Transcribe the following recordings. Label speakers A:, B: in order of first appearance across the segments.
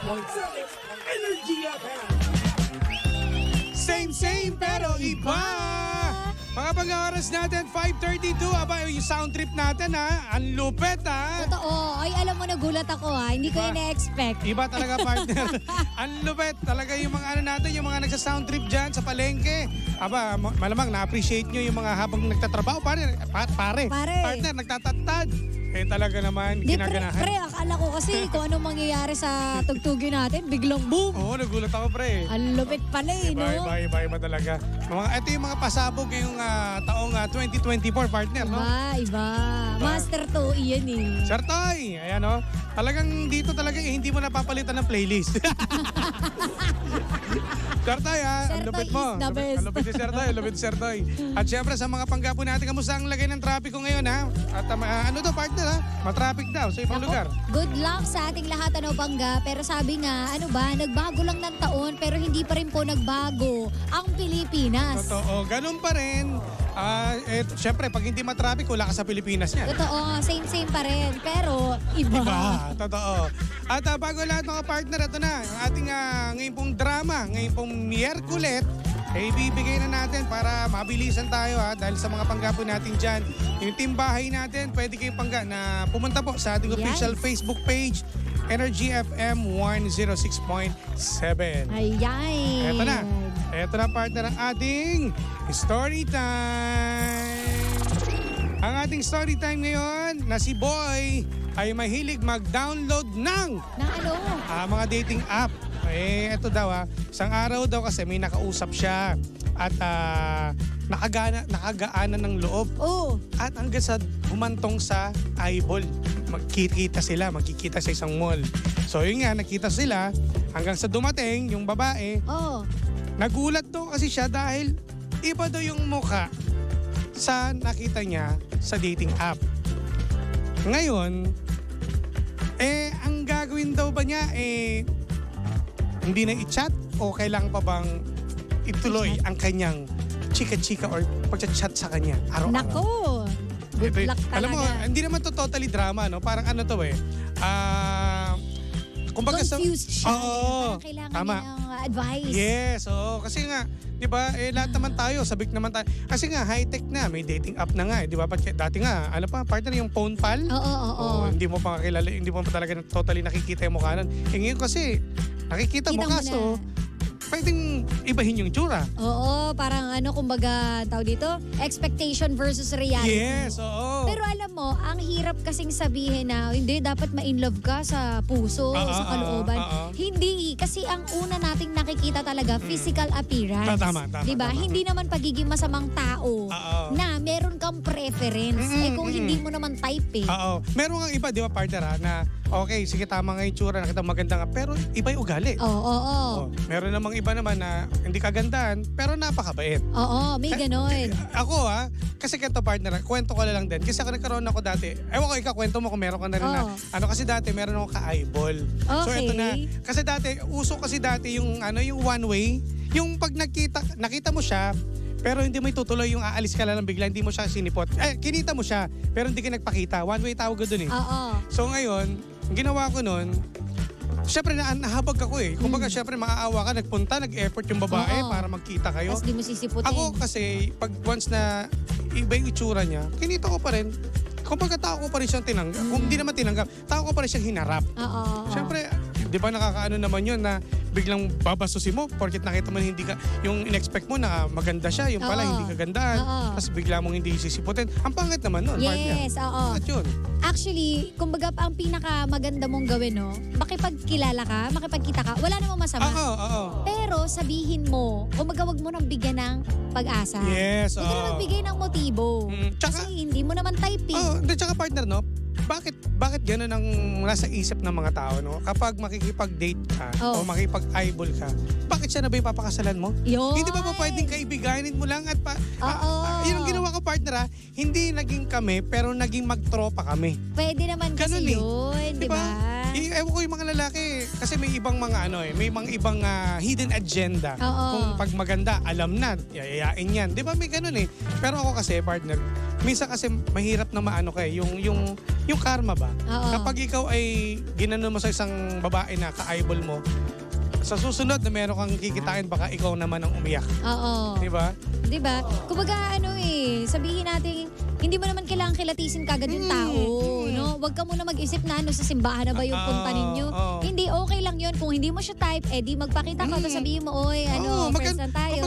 A: Energy FM.
B: Same pero iba. Mga pag-aaras natin, 5:32. Aba, yung sound trip natin ha. Ang lupet ha.
C: Totoo. Ay, alam mo, nagulat ako ha. Hindi ko ina-expect.
B: Iba talaga, partner. Ang lupet. Talaga yung mga ano natin, yung mga nagsa-sound trip dyan sa palengke. Aba, malamang na-appreciate nyo yung mga habang nagtatrabaho. Pare. Partner, nagtatatad. Eh talaga naman, ginaganahan.
C: Pre, akala ko kasi kung anong mangyayari sa tugtugin natin, biglang boom.
B: Oo, nagulat ako, pre.
C: Ang lupit pala no?
B: Iba talaga. Ito yung mga pasabog ngayong taong 2024, partner, no?
C: Iba. Master to, iyan eh.
B: Sir Toy, ayan o. Talagang dito talaga hindi mo napapalitan ng playlist. Sir Toy ha, ang lupit mo.
C: Sir Toy is the best.
B: Ang lupit ni Sir Toy, lupit ni Sir Toy. At syempre sa mga panggapo natin, kamusta ang lagay ng trapiko ngayon ha? At ano to, partner ha? Matraffic daw sa ibang lugar.
C: Good luck sa ating lahat, bangga. Pero sabi nga, nagbago lang ng taon pero hindi pa rin po nagbago ang Pilipinas.
B: Totoo, ganun pa rin. Syempre, pag hindi matraffic, wala ka sa Pilipinas niya.
C: Totoo, same pa rin. Pero iba.
B: Totoo. At bago lahat mga partner, ito na, ang ating ngayon pong drama, ngayon pong Miyerkules, ibibigay na natin para mabilisan tayo dahil sa mga panggapo natin dyan. Yung team bahay natin, pwede kayo pangga na pumunta po sa ating official Facebook page, Energy FM 106.7.
C: Ayan.
B: Ito na partner ang ating story time. Ang ating story time ngayon na si Boy ay mahilig mag-download ng mga dating app. Ito daw isang araw daw kasi may nakausap siya at nakagaanan ng loob. At hanggang sa humantong sa eyeball. Magkikita sa isang mall. So yun nga, nakita sila hanggang sa dumating yung babae. Nagulat daw kasi siya dahil iba daw yung mukha sa nakita niya sa dating app. Ngayon, ang gagawin daw ba niya, hindi na i-chat o kailangan pa bang ituloy ang kanyang chika-chika or pag-chat sa kanya araw-araw?
C: Nako! Good luck talaga.
B: Alam mo, hindi naman to totally drama, no? Parang ano to kumbaga
C: confused siya.
B: Oo.
C: Kailangan niya ng advice.
B: Yes, oo. Kasi nga, di ba, lahat naman tayo, sabik naman tayo. Kasi nga, high-tech na, may dating app na nga. Di ba, dati nga, partner, yung phone pal?
C: Oo.
B: Hindi mo pa kakilala, hindi mo pa talaga totally nakikita yung mukha nun. Ngayon kasi, nakikita mo kaso, pwedeng ibahin yung tsura.
C: Oo, parang kumbaga, tawag dito, expectation versus reality.
B: Yes, oo.
C: Pero alam mo, ang hirap kasing sabihin na, hindi, dapat ma-inlove ka sa puso, sa kalooban. Hindi, kasi ang una nating nakikita talaga, physical appearance.
B: Tama.
C: Diba? Hindi naman pagiging masamang tao na meron kang preference. Kung hindi mo naman type
B: Oo. Meron nga iba, di ba, partner na, okay, sige, tama nga yung tsura, nakita maganda nga, pero iba yung ugali.
C: Oo.
B: Meron namang iba naman na hindi kagandahan, pero napakabait.
C: Oo, may ganon.
B: Ako kasi kento partner, kwento ko lang din. Kasi ako nagkaroon ako dati, ewan ko, ikaw, kwento mo kung meron ka na rin na, kasi dati meron ako ka-eyeball.
C: Okay.
B: So eto na, kasi dati, uso kasi dati yung one way, yung pag nakita mo siya, pero hindi mo itutuloy yung aalis ka lang bigla, hindi mo siya sinipot. Kinita mo siya, pero hindi ka nagpakita. One way tawag doon So ngayon, ginawa ko noon, syempre nahabag ako Kumbaga syempre maaawa ka, nag-effort yung babae para magkita kayo.
C: Tapos di mo sisiputin.
B: Ako kasi, pag once na iba yung itsura niya, kinita ko pa rin. Kumbaga tao ko pa rin siyang tinanggap. Kung hindi naman tinanggap, tao ko pa rin siyang hinarap. Syempre, di ba nakakaano naman yun na biglang babasusin mo porket nakita mo hindi ka, yung in-expect mo na maganda siya, yung pala hindi kagandahan. Tapos bigla mong hindi sisiputin. Ang pangit naman nun.
C: Yes,
B: At yun.
C: Actually, kumbaga ang pinaka maganda mong gawin, makipagkilala ka, makipagkita ka, wala namang masama. Pero sabihin mo, kumbaga wag mo nang bigyan ng pag-asa.
B: Yes,
C: Huwag mo nang magbigay ng motibo. Kasi hindi mo naman typing.
B: Tsaka partner, bakit gano'n ang nasa isip ng mga tao, Kapag makikipag-date ka o makikipag-eyeball ka, bakit siya na ba ipapakasalan mo? Hindi ba pwedeng kaibiganin mo lang at yun ang ginawa ko, partner, hindi naging kami, pero naging magtropa kami.
C: Pwede naman kasi yun, di ba?
B: Ewan ko yung mga lalaki, kasi may ibang mga may mga ibang hidden agenda. Kung pag maganda, alam na, yayayain yan. Di ba may ganun Pero ako kasi, partner, minsan kasi mahirap na maano kay yung karma ba?
C: Oo.
B: Kapag ikaw ay ginanon mo sa isang babae na ka-eyeball mo, sa susunod na meron kang kikitain, baka ikaw naman ang umiyak.
C: Oo.
B: Di ba?
C: Di ba? Kumbaga sabihin natin, hindi mo naman kailangan kilatisin kagad yung tao, no? Huwag ka muna mag-isip na sa simbahan na ba yung punta ninyo. Hindi, okay lang yun. Kung hindi mo siya type, di magpakita ka, tapos sabihin mo, friends na tayo.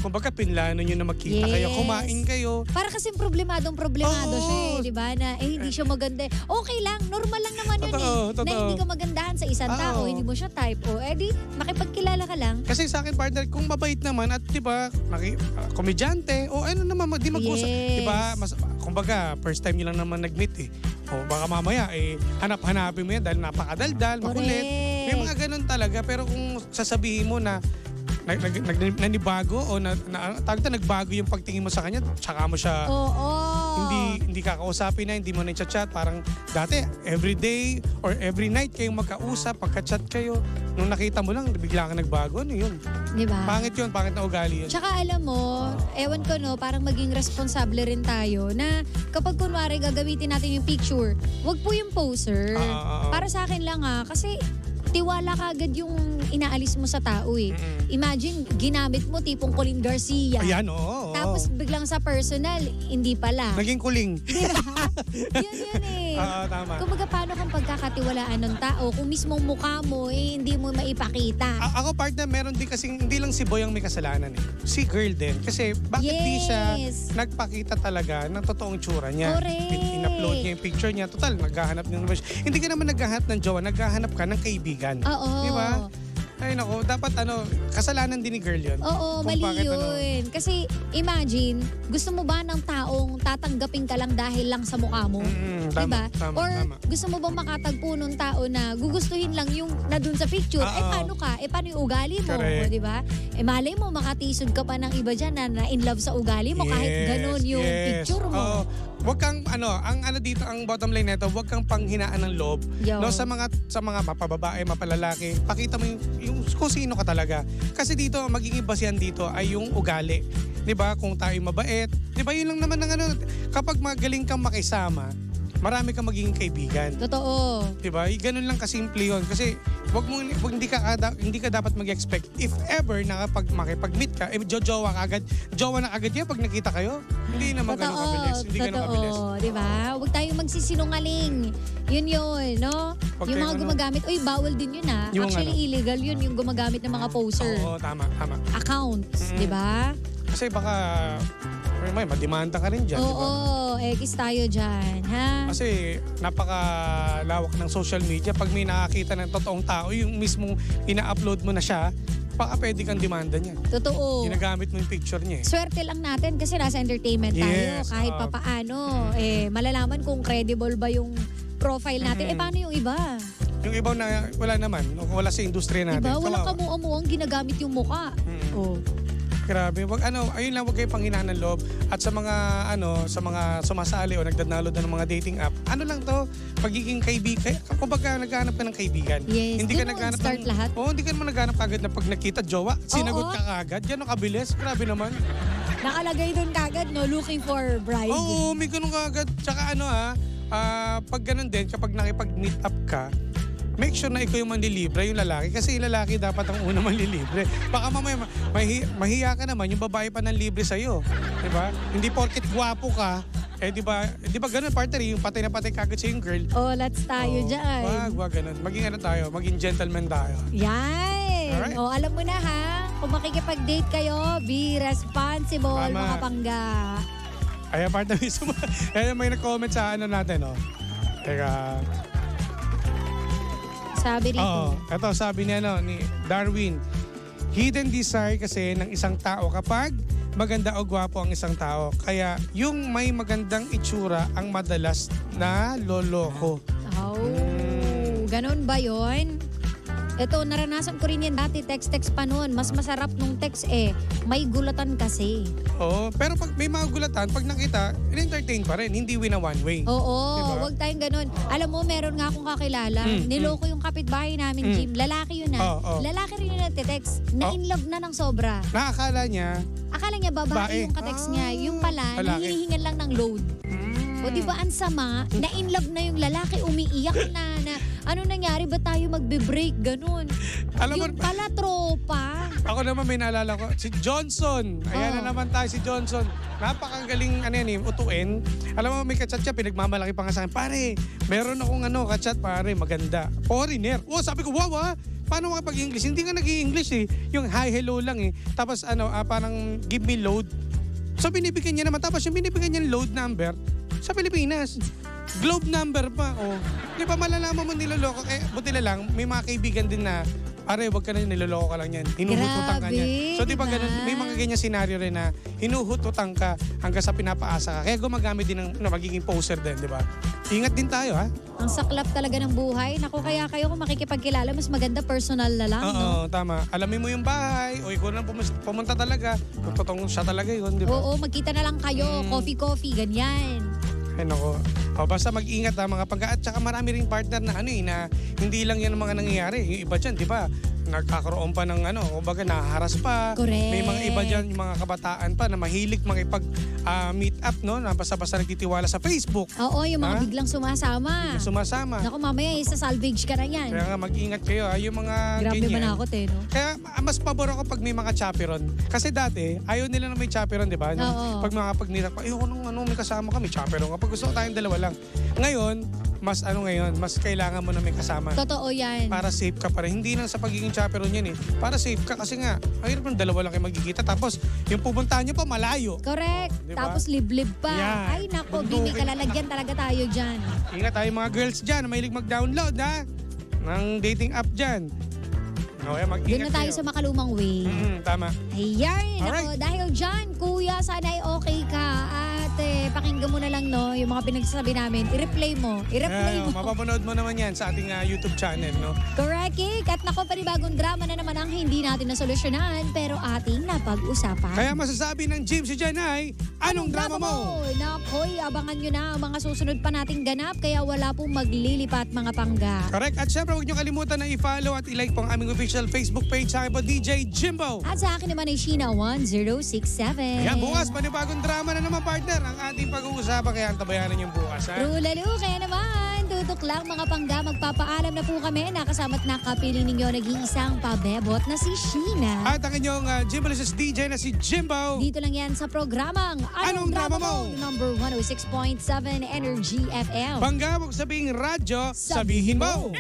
B: Kumbaga pinlano nyo na magkita kayo, kumain kayo.
C: Para kasing problemado siya di ba? Na hindi siya maganda. Okay lang, normal lang naman yun
B: Totoo.
C: Na hindi ka magandahan sa isang tao, hindi mo siya type. Di, makipagkilala ka lang.
B: Kasi sa akin, partner, kung mabait naman at di ba, komedyante, ano naman, di mag-usap. Di ba, kumbaga, first time nyo lang naman nag-meet O baka mamaya, hanap-hanapin mo yan dahil napakadaldal, makulit. May mga ganun talaga. Pero kung sasabihin mo na nanibago o nagbago yung pagtingin mo sa kanya, tsaka mo siya hindi kakausapin na, hindi mo na i-chat. Parang dati, every day or every night kayong magkausap, pagka-chat kayo, nung nakita mo lang, bigla ka nagbago, ano yun?
C: Diba?
B: Pangit yun, pangit na ugali yun.
C: Tsaka alam mo, ewan ko parang maging responsable rin tayo na kapag kunwari gagamitin natin yung picture, wag po yung poser. Para sa akin lang kasi tiwala ka agad yung inaalis mo sa tao Imagine, ginamit mo tipong Colin Garcia.
B: Ayan, oo.
C: Tapos biglang sa personal, hindi pala.
B: Naging kuling.
C: Diba? Yun
B: Tama.
C: Kumbaga, paano kang pagkakatiwalaan ng tao kung mismong mukha mo, hindi mo maipakita?
B: Ako, partner, meron din kasing, hindi lang si Boy ang may kasalanan si girl din. Kasi bakit di siya nagpakita talaga ng totoong tsura niya?
C: Correct.
B: In-upload niya yung picture niya. Total, naghahanap ng hindi ka naman naghahanap ng jowa, naghahanap ka ng kaibigan.
C: Oo.
B: Di ba? Ay nako, dapat kasalanan din ni girl yun.
C: Oo, mali yun. Kasi imagine, gusto mo ba ng taong tatanggapin ka lang dahil lang sa mukha mo?
B: Tama,
C: diba?
B: tama,
C: Or
B: tama.
C: gusto mo bang makatagpo ng tao na gugustuhin lang yung na dun sa picture? Paano ka? Paano yung ugali mo? Diba? Malay mo, makatisod ka pa ng iba dyan na in love sa ugali mo kahit ganun yung picture mo.
B: Wag kang ang dito, ang bottom line nito, wag kang panghinaan ng loob. No, sa mga mapababae, mapalalaki, pakita mo yung kung sino ka talaga. Kasi dito magiging basihan dito ay yung ugali. 'Di ba? Kung tayo mabait, 'di ba? Yun lang naman ng kapag magaling kang makisama, marami kang magiging kaibigan.
C: Totoo.
B: 'Di ba? Ganun lang kasimple 'yon. Kasi hindi ka dapat mag-expect if ever na kapag makipag-meet ka, jojowa ka agad. Jowa na agad yan pag nakita kayo. Hindi naman ganun kabilis. Hindi ganun kabilis.
C: Di ba? Huwag tayong magsisinungaling. Yun, no? Yung mga gumagamit, bawal din yun Actually, illegal yun, yung gumagamit ng mga poser.
B: Oo, tama.
C: Accounts, di ba?
B: Kasi baka may madimanda ka rin dyan, di ba?
C: Oo, X tayo dyan, ha?
B: Kasi napakalawak ng social media. Pag may nakakita ng totoong tao, yung mismong ina-upload mo na siya, baka pwede kang demanda niya.
C: Totoo.
B: Ginagamit mo yung picture niya.
C: Swerte lang natin kasi nasa entertainment tayo. Kahit papaano, malalaman kung credible ba yung profile natin. Paano yung iba?
B: Yung iba na wala naman, wala sa industriya natin.
C: Diba? Walang kamuang-muang ginagamit yung mukha.
B: Grabe. Ayun lang, wag kayo panghinaan ng loob. At sa mga sumasali o nagda-download ng mga dating app, lang to, pagiging kaibigan. Kumbaga naghahanap ka ng kaibigan.
C: Yes.
B: Hindi ka naghahanap
C: start lahat.
B: Hindi ka naman naghahanap kagad na pag nakita jowa, sinagot ka kagad. Yan ang kabilis. Grabe naman.
C: Nakalagay doon kagad, looking for bride.
B: Oo, may ganun kagad. Tsaka pag ganun din, kapag nakipag-meet up ka, make sure na ikaw yung manlilibre, yung lalaki. Kasi yung lalaki dapat ang una manlilibre. Baka mamaya mahiya ka naman, yung babae pa nang libre sa'yo. Diba? Hindi porket gwapo ka, di ba ganun, partner, yung patay na patay kagad sa yung girl.
C: Let's tayo dyan.
B: Wag ganun. Maging gentleman tayo.
C: Yan.
B: Alright.
C: Alam mo na kung makikipag-date kayo, be responsible, mga pangga.
B: Ayan, partner, may nag-comment sa natin, Teka.
C: Sabi rito.
B: Ito sabi niya ni Darwin, hidden desire kasi ng isang tao kapag maganda o gwapo ang isang tao. Kaya yung may magandang itsura ang madalas na loloko.
C: Ganun ba yun? Ito, naranasan ko rin yan dati, text-text pa noon. Mas masarap nung text may gulatan kasi.
B: Oo, pero pag may mga gulatan, pag nakita, in-entertain pa rin, hindi win a one way.
C: Oo,
B: Diba?
C: wag tayong ganun. Alam mo, meron nga akong kakilala. Niloko yung kapitbahay namin, Jim. Lalaki yun Lalaki rin yun nagte-text. Na-inlove na ng sobra.
B: Nakakala niya,
C: Akala niya babae yung katext niya. Yung pala,
B: lalaki.
C: hinihingan lang ng load. O di ba ang sama, na-inlove na yung lalaki, umiiyak na ano nangyari, ba tayo magbe-break, ganun.
B: Alam mo,
C: Yung pala tropa.
B: ako naman may naalala ko, si Johnson. Ayan na naman tayo si Johnson. Napakagaling utuin. Alam mo, may kachat siya, pinagmamalaki pa nga sa akin. Pare, meron akong kachat, pare, maganda. Foreigner. Sabi ko, wow paano makapag-English? Hindi nga nag-i-English Yung hi, hello lang Tapos parang give me load. So binibigyan niya naman. Tapos yung binibigyan niya load number sa Pilipinas. Globe number pa. Di ba malalaman mo niloloko? Buti na lang, may mga kaibigan din na, pare, wag ka na niloloko ka lang yan. Hinuhututan ka niyan. So di ba ganun, may mga ganyan senaryo rin na hinuhututan ka hanggang sa pinapaasa ka. Kaya gumagamit din ng magiging poser din, di ba? Ingat din tayo, ha?
C: Ang saklap talaga ng buhay. Naku, kaya kayo kung makikipagkilala, mas maganda personal na lang,
B: Oo, tama. Alamin mo yung bahay, o ikaw lang pumunta talaga. Kung totoong siya talaga yun, di ba?
C: Oo, magkita na lang kayo. Coffee, ganyan.
B: Ay nako. Basta mag-ingat mga pangga. At saka marami ring partner na na hindi lang yan ang mga nangyayari. Yung iba dyan, di ba? Nagkakaroon pa ng kumbaga nahaharas pa.
C: Correct.
B: May mga iba dyan, yung mga kabataan pa na mahilig makipag-meet up, no? Na basta-basta nagtitiwala sa Facebook.
C: Oo, yung mga biglang sumasama.
B: Sumasama.
C: Naku, mamaya isa salvage ka na yan.
B: Kaya nga mag-ingat kayo yung mga
C: Grabe
B: ganyan.
C: manakot no?
B: Kaya mas pabor ako pag may mga chaperon. Kasi dati, ayaw nila na may chaperon, di ba?
C: Oo.
B: Pag mga pag-meet up, ayoko nung may kasama ka, may chaperon ka. Pag gusto ko tayong dalawa lang. Ngayon, mas kailangan mo na may kasama.
C: Totoo yan.
B: Para safe ka pa rin. Hindi lang sa pagiging chaperon yan Para safe ka kasi nga, mahirap ng dalawa lang kayo magkikita. Tapos, yung pupuntahan nyo pa malayo.
C: Correct.
B: Diba?
C: Tapos liblib pa.
B: Yan.
C: Ay nako, Bini, kalalagyan talaga tayo dyan.
B: Ingat tayo mga girls dyan na mahilig mag-download ng dating app dyan. Okay, mag-ingat
C: Doon na tayo sa makalumang way.
B: Tama.
C: Ayan.
B: Alright.
C: Ako, dahil dyan, kuya, sana ay okay ka. At pakinggan mo na lang, yung mga pinagsasabi namin. I-replay mo.
B: Mapapanood mo naman yan sa ating YouTube channel, no?
C: Correct, Kik. At nako, panibagong drama na naman ang hindi natin nasolusyonan, pero ating napag-usapan.
B: Kaya masasabi ng Jim si Jan ay, anong drama mo?
C: Nakoy, abangan nyo na ang mga susunod pa nating ganap, kaya wala pong maglilipat mga pangga.
B: Correct. At syempre, huwag nyo kalimutan na i-follow at i-like po ang aming official Facebook page sa akin po, DJ Jimbo.
C: At sa akin naman ay Sheena1067.
B: Kaya bukas, panibagong drama na naman, partner, ang ating pag-uusapan. Kaya antabayanan yung bukas, ha?
C: True lalo, kaya naman, tutok lang mga pangga, magpapaalam na po kami. Nakasama't nakapili ninyo nag-iisang pabebot na si Sheena.
B: At ang inyong Jimbolicious DJ na si Jimbo.
C: Dito lang yan sa programang
B: Anong Drama Mo?
C: Number 106.7 Energy FM.
B: Bangga, huwag sabihing radyo, sabihin mo.